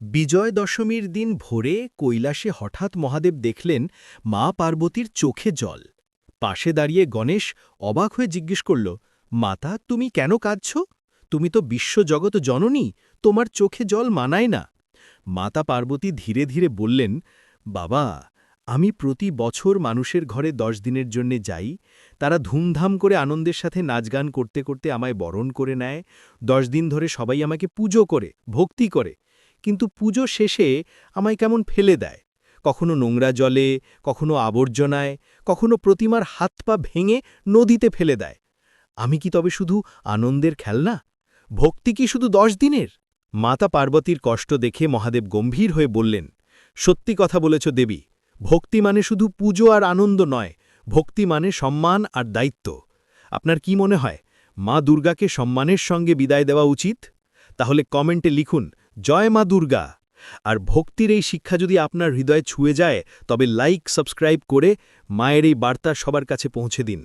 বিজয় দশমীর দিন ভোরে কৈলাসে হঠাৎ মহাদেব দেখলেন মা পার্বতীর চোখে জল। পাশে দাঁড়িয়ে গণেশ অবাক হয়ে জিজ্ঞেস করল, মাতা, তুমি কেন কাঁদছ? তুমি তো বিশ্বজগৎ জননী, তোমার চোখে জল মানায় না। মাতা পার্বতী ধীরে ধীরে বললেন, বাবা, আমি প্রতি বছর মানুষের ঘরে 10 দিনের জন্যে যাই। তারা ধুমধাম করে আনন্দের সাথে নাচগান করতে করতে আমায় বরণ করে নেয়। 10 দিন ধরে সবাই আমাকে পুজো করে, ভক্তি করে। কিন্তু পুজো শেষে আমায় কেমন ফেলে দেয়, কখনো নোংরা জলে, কখনো আবর্জনায়, কখনো প্রতিমার হাত পা ভেঙে নদীতে ফেলে দেয়। আমি কি তবে শুধু আনন্দের খেলনা? ভক্তি কি শুধু 10 দিনের? মাতা পার্বতীর কষ্ট দেখে মহাদেব গম্ভীর হয়ে বললেন, সত্যি কথা বলেছ দেবী। ভক্তি মানে শুধু পুজো আর আনন্দ নয়, ভক্তি মানে সম্মান আর দায়িত্ব। আপনার কি মনে হয়, মা দুর্গাকে সম্মানের সঙ্গে বিদায় দেওয়া উচিত? তাহলে কমেন্টে লিখুন, জয় মা দুর্গা। আর ভক্তির এই শিক্ষা যদি আপনার হৃদয়ে ছুঁয়ে যায়, তবে লাইক, সাবস্ক্রাইব করে মায়ের এই বার্তা সবার কাছে পৌঁছে দিন।